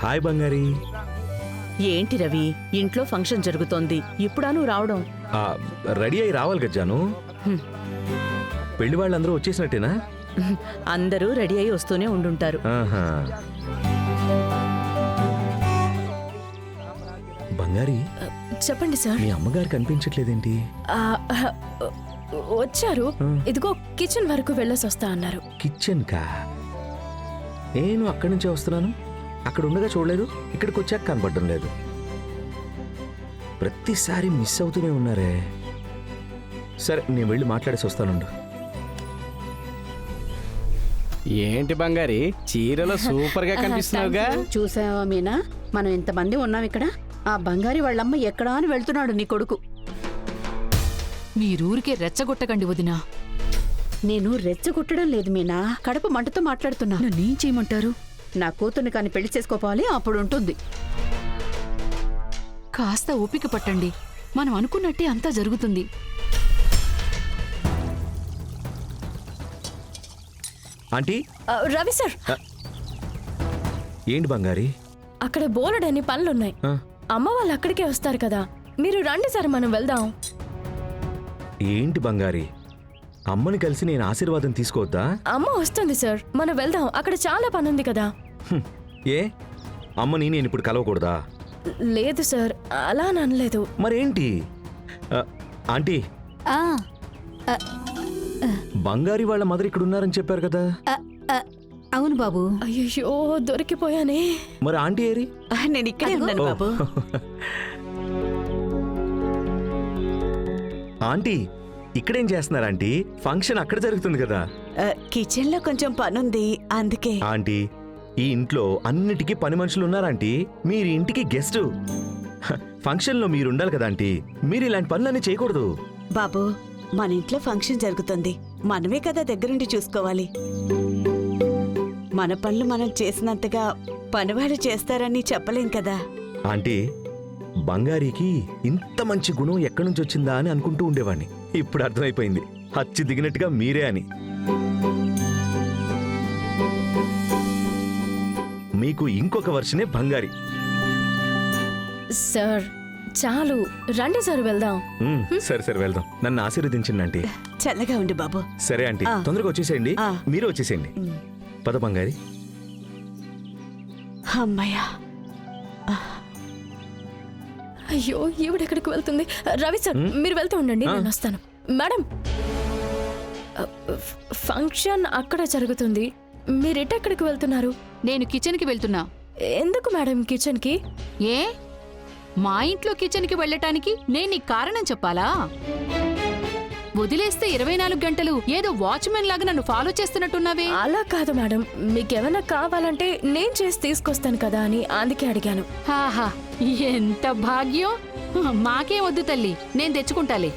Hi బంగారి. ఏంటి రవి, ఇంట్లో ఫంక్షన్ జరుగుతోంది, ఇప్పుడా నువ్వు రావడం? రెడీ అయి రావాలి గజ్జాను. పెళ్లి వాళ్ళందరూ వచ్చేసినట్టేనా? అందరూ రెడీ అయి వస్తూనే ఉండుంటారు. ఆహా. బంగారి, చెప్పండి సార్. మీ అమ్మగారు కనిపించట్లేదేంటి? వచ్చారు, ఇదిగో కిచెన్ వరకు వెళ్ళొసి వస్తా అన్నారు. కిచెన్ కా? నేను అక్కడి నుంచే వస్తున్నాను. అక్కడ ఉండగా చూడలేదు, ఇక్కడికి వచ్చాక కనపడడం లేదు. ప్రతిసారి మిస్ అవుతూనే ఉన్నారే. సరే, నేను వెళ్ళి మాట్లాడేసి వస్తానుండు. ఏంటి బంగారి, చీరలో సూపర్ గా కనిపిస్తున్నావుగా. చూసావా మీనా, మనం ఇంతమంది ఉన్నాం ఇక్కడ. ఆ బంగారి వాళ్ళమ్మ ఎక్కడా అని వెళ్తున్నాడు నీ కొడుకు. మీరూరికే రెచ్చగొట్టకండి వదినా. నేను రెచ్చగొట్టడం లేదు మీనా, కడుపు మంటతో మాట్లాడుతున్నా. నన్నేం చేయమంటారు? నా కూతుర్ని కాని పెళ్లి చేసుకోవాలి, అప్పుడు ఉంటుంది. కాస్త ఓపిక పట్టండి, మనం అనుకున్నట్టే అంతా జరుగుతుంది. ఆంటీ. రవి సార్, ఏంటి బంగారి? అక్కడ బోలెడన్ని పనులున్నాయి. అమ్మ వాళ్ళు అక్కడికే వస్తారు కదా, మీరు రండి సార్, మనం వెళ్దాం. ఏంటి బంగారి, అమ్మని కలిసి నేను ఆశీర్వాదం తీసుకోవద్దా? అమ్మ వస్తుంది సార్, మనం వెళ్దాం, అక్కడ చాలా పనుంది కదా. ఏ, అమ్మని నేను ఇప్పుడు కలవకూడదా? లేదు సార్, అలా అనలేదు. మరేంటి? ఆంటీ, బంగారి వాళ్ళ మదర్ ఇక్కడ ఉన్నారని చెప్పారు కదా. అవును బాబు. అయ్యో, దొరికిపోయానే. మరి ఆంటీ ఏరి? నేను ఇక్కడే ఉన్నాను బాబు. ఆంటీ, ఇక్కడేం చేస్తున్నారు ఆంటీ? ఫంక్షన్ అక్కడ జరుగుతుంది కదా. కిచెన్ లో కొంచెం పనుంది, అందుకే. ఆంటీ, ఈ ఇంట్లో అన్నిటికీ పని మనుషులు ఉన్నారంటీ. మీరు ఇంటికి గెస్ట్. ఫంక్షన్ లో మీరు ఉండాలి కదా ఆంటీ. మీరు ఇలాంటి పనులన్నీ చేయకూడదు. బాబు, మన ఇంట్లో ఫంక్షన్ జరుగుతుంది, మనమే కదా దగ్గరుండి చూసుకోవాలి. మన పనులు మనం చేసినంతగా పనివాడు చేస్తారని చెప్పలేం కదా. ఆంటీ, బంగారికి ఇంత మంచి గుణం ఎక్కడి నుంచి వచ్చిందా అని అనుకుంటూ ఉండేవాణ్ణి. ఇప్పుడు అర్థమైపోయింది, హచ్చి దిగినట్టుగా మీరే అని. మీకు ఇంకొక వర్షనే బంగారి. సార్ చాలు, రండి సార్ వెళ్దాం. సరే సరే, వెళ్దాం. నన్ను ఆశీర్వదించండి ఆంటీ. చల్లగా ఉండి బాబు. సరే ఆంటీ, తొందరగా వచ్చేసేయండి. మీరు వచ్చేసేయండి. పద బంగారి. అమ్మయ్యా. అయ్యో, ఈవిడెక్కడికి వెళ్తుంది? రవి సార్, మీరు వెళ్తూ ఉండండి, నేను వస్తాను. మేడం, ఫంక్షన్ అక్కడ జరుగుతుంది, మీరెట్టెక్కడికి వెళ్తున్నారు? నేను కిచెన్కి వెళ్తున్నా. ఎందుకు మేడం కిచెన్కి? ఏ, మా ఇంట్లో కిచెన్కి వెళ్ళటానికి నేను నీకు కారణం చెప్పాలా? వదిలేస్తే 24 గంటలు ఏదో వాచ్మెన్ లాగా నన్ను ఫాలో చేస్తున్నట్టున్నావే. అలా కాదు మేడం, మీకేమైనా కావాలంటే నేను చేసి తీసుకొస్తాను కదా అని, అందుకే అడిగాను. హాహా, ఎంత భాగ్యం. మాకేం వద్దు తల్లి, నేను తెచ్చుకుంటాలే.